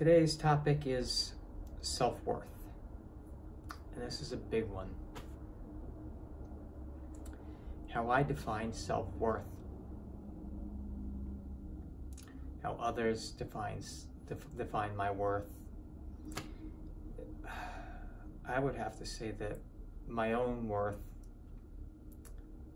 Today's topic is self-worth, and this is a big one. How I define self-worth, how others define my worth. I would have to say that my own worth,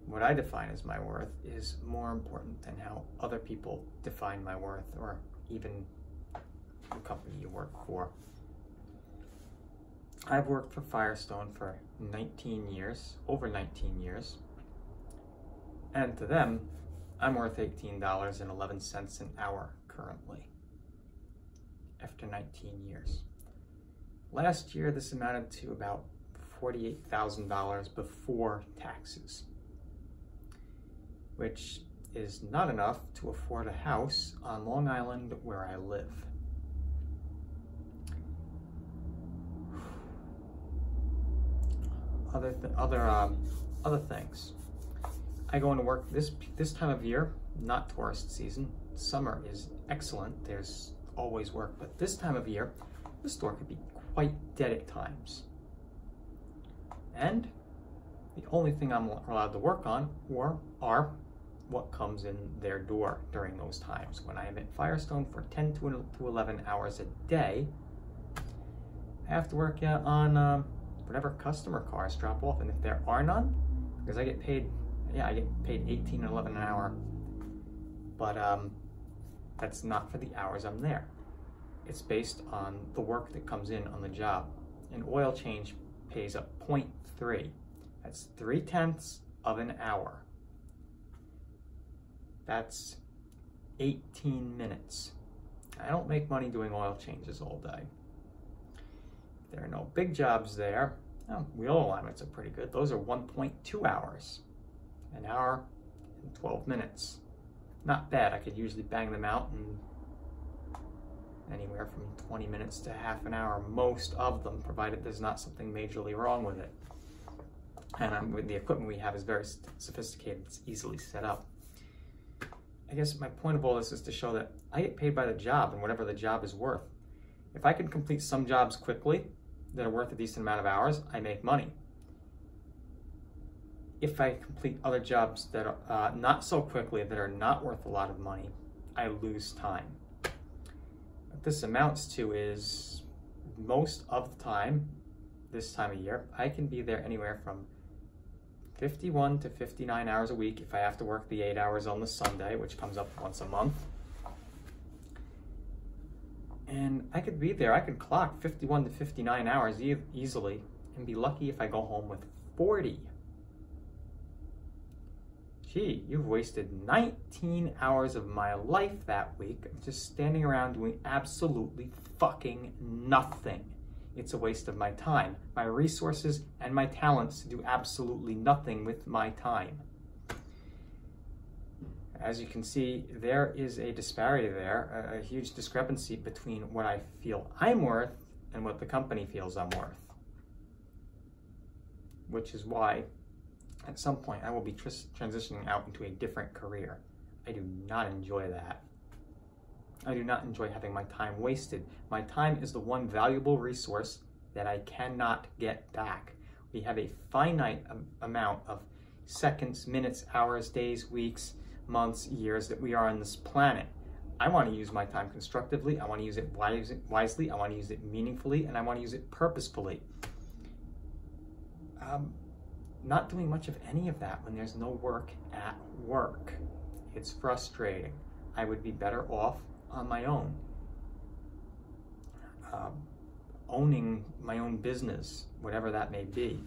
what I define as my worth, is more important than how other people define my worth, or even the company you work for. I've worked for Firestone for 19 years, over 19 years, and to them, I'm worth $18.11 an hour currently, after 19 years. Last year, this amounted to about $48,000 before taxes, which is not enough to afford a house on Long Island where I live. Other things. I go into work this time of year, not tourist season. Summer is excellent. There's always work, but this time of year, the store could be quite dead at times. And the only thing I'm allowed to work on are what comes in their door during those times. When I am at Firestone for 10 to 11 hours a day, I have to work on whatever customer cars drop off, and if there are none, because I get paid 18 and 11 an hour, but that's not for the hours I'm there. It's based on the work that comes in on the job. An oil change pays a 0.3. That's 3/10 of an hour. That's 18 minutes. I don't make money doing oil changes all day. There are no big jobs there. Wheel alignments are pretty good. Those are 1.2 hours. An hour and 12 minutes. Not bad. I could usually bang them out in anywhere from 20 minutes to half an hour, most of them, provided there's not something majorly wrong with it. And with the equipment we have is very sophisticated. It's easily set up. I guess my point of all this is to show that I get paid by the job and whatever the job is worth. If I can complete some jobs quickly that are worth a decent amount of hours, I make money. If I complete other jobs that are not so quickly, that are not worth a lot of money, I lose time. What this amounts to is, most of the time, this time of year, I can be there anywhere from 51 to 59 hours a week if I have to work the 8 hours on the Sunday, which comes up once a month. And I could be there, I could clock 51 to 59 hours easily and be lucky if I go home with 40. Gee, you've wasted 19 hours of my life that week just standing around doing absolutely fucking nothing. It's a waste of my time, my resources, and my talents to do absolutely nothing with my time. As you can see, there is a disparity there, a huge discrepancy between what I feel I'm worth and what the company feels I'm worth. Which is why, at some point, I will be transitioning out into a different career. I do not enjoy that. I do not enjoy having my time wasted. My time is the one valuable resource that I cannot get back. We have a finite amount of seconds, minutes, hours, days, weeks, months, years that we are on this planet. I want to use my time constructively. I want to use it wisely. I want to use it meaningfully, and I want to use it purposefully. Not doing much of any of that when there's no work at work. It's frustrating. I would be better off on my own, owning my own business, whatever that may be.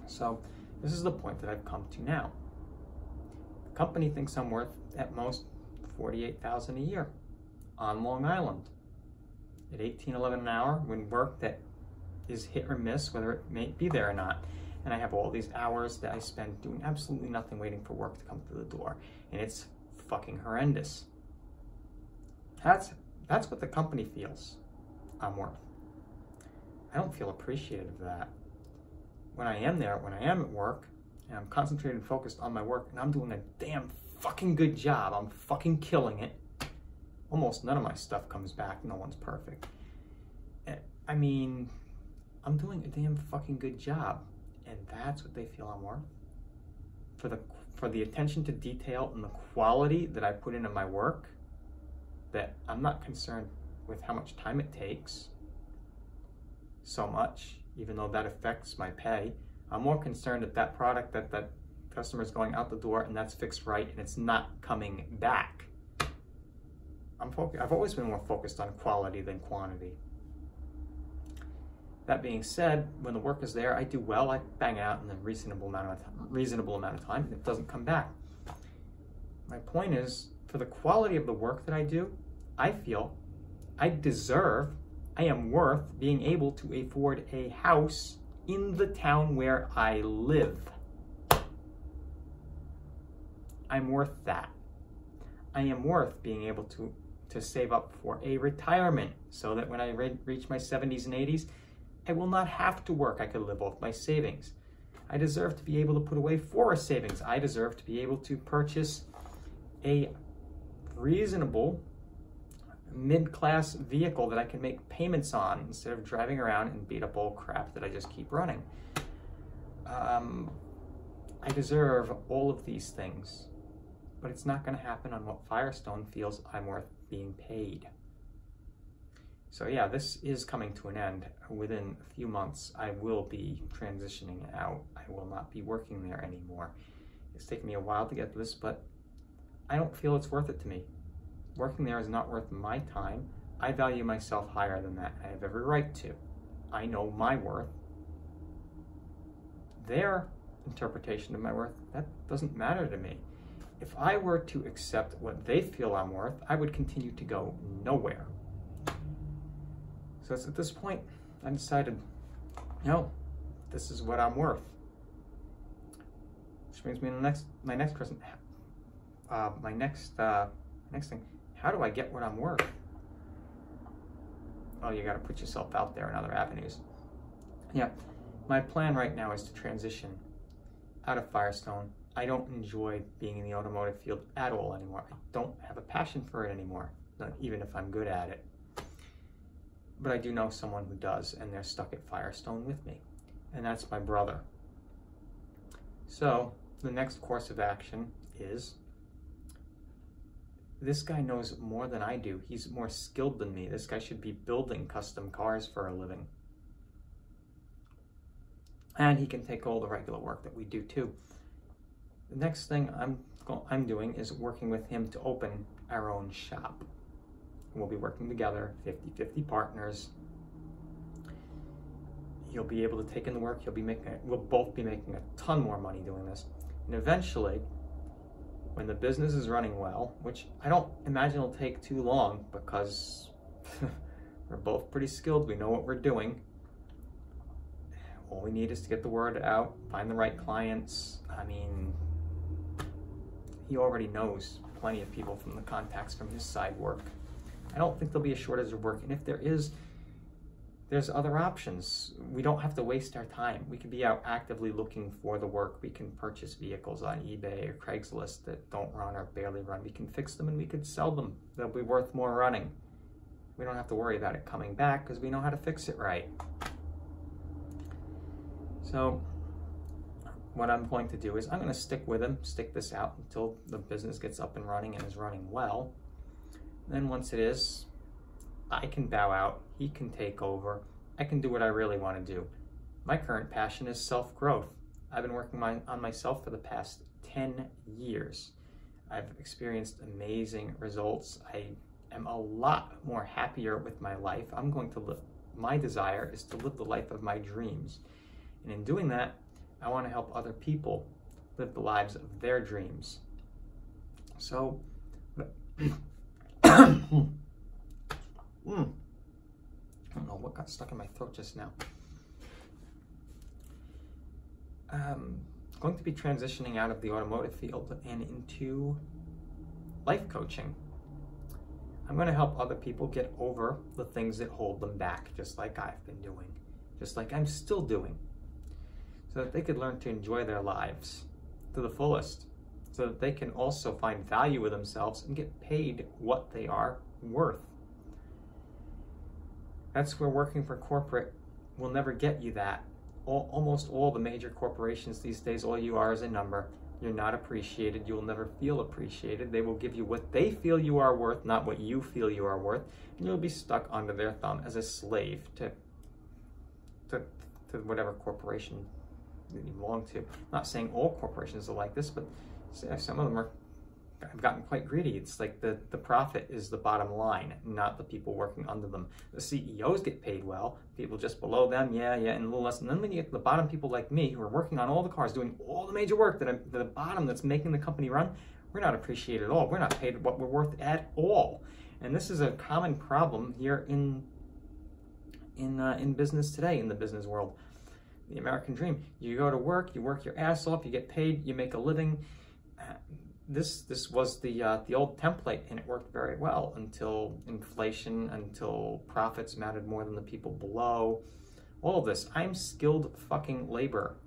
So this is the point that I've come to now. The company thinks I'm worth at most $48,000 a year on Long Island at $18.11 an hour, when work that is hit or miss, whether it may be there or not. And I have all these hours that I spend doing absolutely nothing, waiting for work to come through the door. And it's fucking horrendous. That's what the company feels I'm worth. I don't feel appreciative of that. When I am there, when I am at work, and I'm concentrated and focused on my work, and I'm doing a damn fucking good job, I'm fucking killing it, almost none of my stuff comes back. No one's perfect. I mean, I'm doing a damn fucking good job, and that's what they feel I'm worth. For the attention to detail and the quality that I put into my work, that I'm not concerned with how much time it takes so much, even though that affects my pay. I'm more concerned that that product that customer is going out the door and that's fixed right and it's not coming back. I've always been more focused on quality than quantity. That being said, when the work is there, I do well. I bang it out in a reasonable amount of time, and it doesn't come back. My point is, for the quality of the work that I do, I feel I am worth being able to afford a house in the town where I live. I'm worth that. I am worth being able to save up for a retirement so that when I reach my 70s and 80s, I will not have to work. I could live off my savings. I deserve to be able to put away for a savings. I deserve to be able to purchase a reasonable mid-class vehicle that I can make payments on instead of driving around and beat up old crap that I just keep running. I deserve all of these things, but it's not going to happen on what Firestone feels I'm worth being paid. So yeah, this is coming to an end. Within a few months, I will be transitioning out. I will not be working there anymore. It's taken me a while to get to this, but I don't feel it's worth it to me. Working there is not worth my time. I value myself higher than that. I have every right to. I know my worth. Their interpretation of my worth, that doesn't matter to me. If I were to accept what they feel I'm worth, I would continue to go nowhere. So it's at this point, I decided, no, this is what I'm worth. Which brings me to my next thing. How do I get what I'm worth? Well, you got to put yourself out there in other avenues. Yeah, my plan right now is to transition out of Firestone. I don't enjoy being in the automotive field at all anymore. I don't have a passion for it anymore, not even if I'm good at it. But I do know someone who does, and they're stuck at Firestone with me, and that's my brother. So the next course of action is, this guy knows more than I do. He's more skilled than me. This guy should be building custom cars for a living. And he can take all the regular work that we do too. The next thing I'm doing is working with him to open our own shop. We'll be working together, 50-50 partners. He'll be able to take in the work. We'll both be making a ton more money doing this. And eventually, when the business is running well, which I don't imagine it'll take too long because we're both pretty skilled. We know what we're doing. All we need is to get the word out, find the right clients. I mean, he already knows plenty of people from the contacts from his side work. I don't think there'll be a shortage of work, and if there is, there's other options. We don't have to waste our time. We can be out actively looking for the work. We can purchase vehicles on eBay or Craigslist that don't run or barely run. We can fix them and we could sell them. They'll be worth more running. We don't have to worry about it coming back because we know how to fix it right. So what I'm going to do is I'm going to stick with him, stick this out until the business gets up and running and is running well. Then once it is, I can bow out, he can take over, I can do what I really want to do. My current passion is self-growth. I've been working on myself for the past 10 years. I've experienced amazing results. I am a lot more happier with my life. My desire is to live the life of my dreams. And in doing that, I want to help other people live the lives of their dreams. So, I don't know what got stuck in my throat just now. Going to be transitioning out of the automotive field and into life coaching. I'm going to help other people get over the things that hold them back, just like I've been doing, just like I'm still doing, so that they could learn to enjoy their lives to the fullest. so that they can also find value with themselves and get paid what they are worth. That's where working for corporate will never get you that. Almost all the major corporations these days, all you are is a number. You're not appreciated. You will never feel appreciated. They will give you what they feel you are worth, not what you feel you are worth, and you'll be stuck under their thumb as a slave to whatever corporation that you belong to. I'm not saying all corporations are like this, but some of them have gotten quite greedy. It's like the profit is the bottom line, not the people working under them. The CEOs get paid well, people just below them, yeah, and a little less. And then when you get the bottom people like me who are working on all the cars, doing all the major work, the bottom that's making the company run, we're not appreciated at all. We're not paid what we're worth at all. And this is a common problem here in business today, in the business world. The American dream. You go to work, you work your ass off, you get paid, you make a living. This was the old template, and it worked very well until inflation, until profits mattered more than the people below. All of this. I'm skilled fucking labor.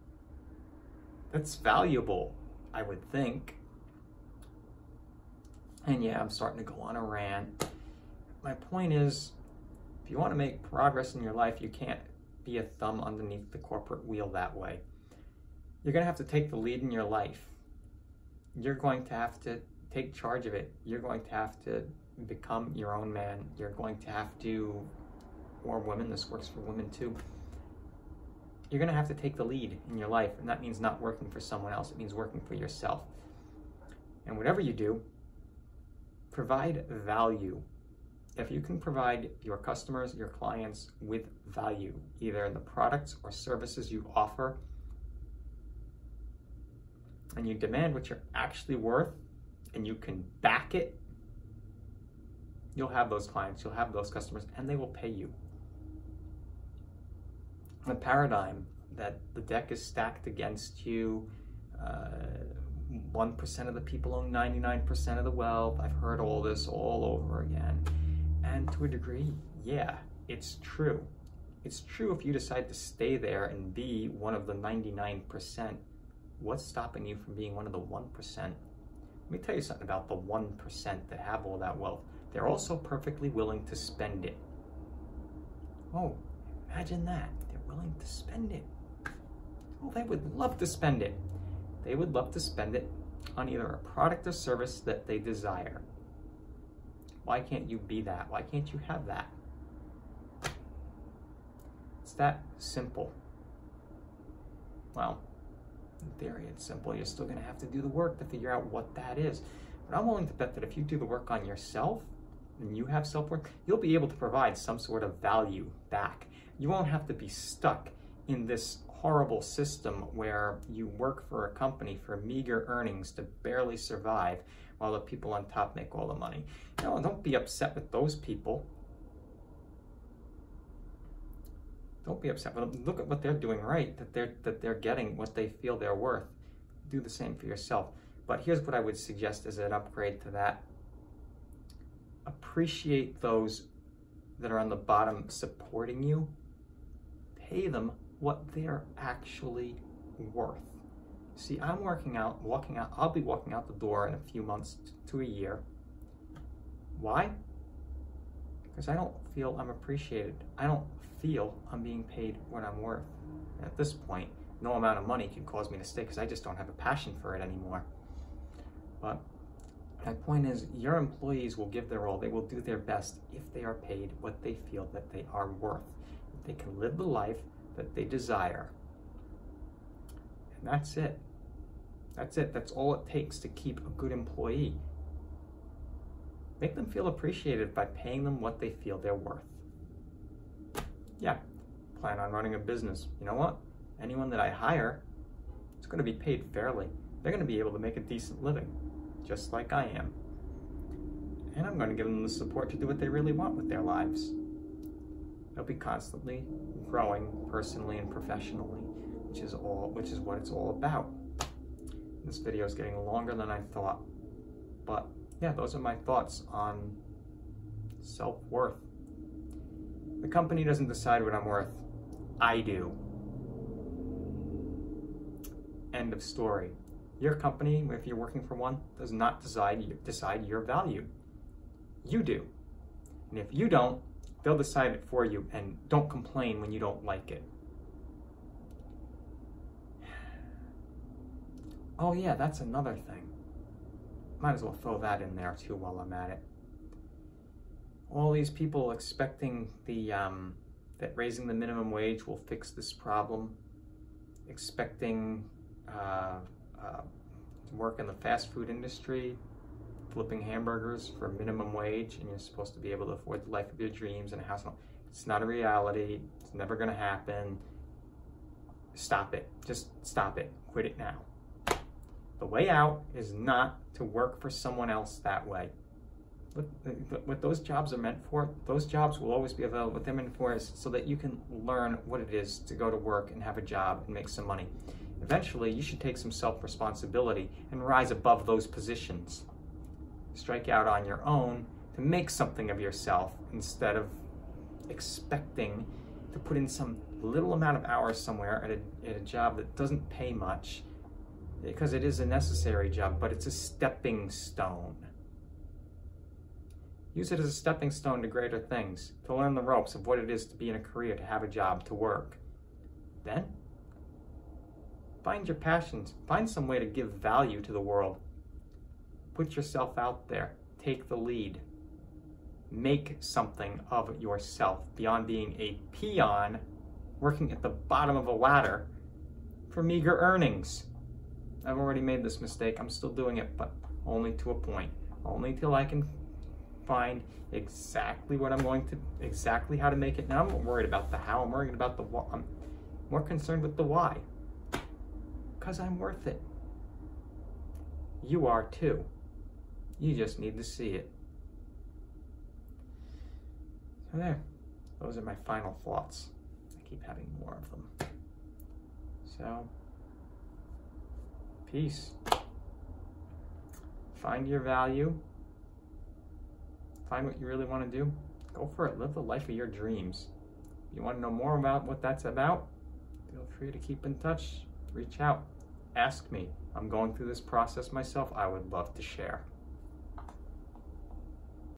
That's valuable, I would think. And yeah, I'm starting to go on a rant. My point is, if you want to make progress in your life, you can't be a thumb underneath the corporate wheel that way. You're going to have to take the lead in your life. You're going to have to take charge of it. You're going to have to become your own man. You're going to have to, or women, this works for women too, you're going to have to take the lead in your life, and that means not working for someone else. It means working for yourself. And whatever you do, provide value. If you can provide your customers, your clients with value, either in the products or services you offer, and you demand what you're actually worth, and you can back it, you'll have those clients, you'll have those customers, and they will pay you. The paradigm that the deck is stacked against you, 1% of the people own 99% of the wealth. I've heard all this all over again. And to a degree, yeah, it's true. It's true if you decide to stay there and be one of the 99%. What's stopping you from being one of the 1%? Let me tell you something about the 1% that have all that wealth. They're also perfectly willing to spend it. Oh, imagine that. They're willing to spend it. Well, they would love to spend it. They would love to spend it on either a product or service that they desire. Why can't you be that? Why can't you have that? It's that simple. Well, in theory, it's simple. You're still going to have to do the work to figure out what that is. But I'm willing to bet that if you do the work on yourself and you have self-worth, you'll be able to provide some sort of value back. You won't have to be stuck in this horrible system where you work for a company for meager earnings to barely survive while the people on top make all the money. No, don't be upset with those people. Don't be upset with them. Look at what they're doing right, that they're getting what they feel they're worth. Do the same for yourself. But here's what I would suggest as an upgrade to that. Appreciate those that are on the bottom supporting you. Pay them what they're actually worth. See, I'm walking out, I'll be walking out the door in a few months to a year. Why? Because I don't feel I'm appreciated. I don't feel I'm being paid what I'm worth. And at this point, no amount of money can cause me to stay because I just don't have a passion for it anymore. But my point is, your employees will give their all. They will do their best if they are paid what they feel that they are worth. If they can live the life that they desire. And that's it. That's it. That's all it takes to keep a good employee. Make them feel appreciated by paying them what they feel they're worth. Yeah, plan on running a business. You know what? Anyone that I hire is going to be paid fairly. They're going to be able to make a decent living, just like I am. And I'm going to give them the support to do what they really want with their lives. They'll be constantly growing personally and professionally, which is what it's all about. This video is getting longer than I thought. But yeah, those are my thoughts on self-worth. The company doesn't decide what I'm worth. I do. End of story. Your company, if you're working for one, does not decide your value. You do. And if you don't, they'll decide it for you, and don't complain when you don't like it. Oh yeah, that's another thing. Might as well throw that in there too while I'm at it. All these people expecting that raising the minimum wage will fix this problem, expecting to work in the fast food industry, flipping hamburgers for minimum wage, and you're supposed to be able to afford the life of your dreams and a house. It's not a reality. It's never going to happen. Stop it. Just stop it. Quit it now. The way out is not to work for someone else that way. What those jobs are meant for, those jobs will always be available. What they're meant for is so that you can learn what it is to go to work and have a job and make some money. Eventually, you should take some self-responsibility and rise above those positions. Strike out on your own to make something of yourself instead of expecting to put in some little amount of hours somewhere at a job that doesn't pay much, because it is a necessary job, but it's a stepping stone. Use it as a stepping stone to greater things, to learn the ropes of what it is to be in a career, to have a job, to work. Then, find your passions. Find some way to give value to the world. Put yourself out there. Take the lead. Make something of yourself beyond being a peon working at the bottom of a ladder for meager earnings. I've already made this mistake. I'm still doing it, but only to a point. Only till I can find exactly what I'm going to, exactly how to make it. Now I'm not worried about the how, I'm worried about the what. I'm more concerned with the why. Because I'm worth it. You are too. You just need to see it. So there. Those are my final thoughts. I keep having more of them. So, peace. Find your value. Find what you really want to do. Go for it. Live the life of your dreams. If you want to know more about what that's about, feel free to keep in touch. Reach out. Ask me. I'm going through this process myself. I would love to share.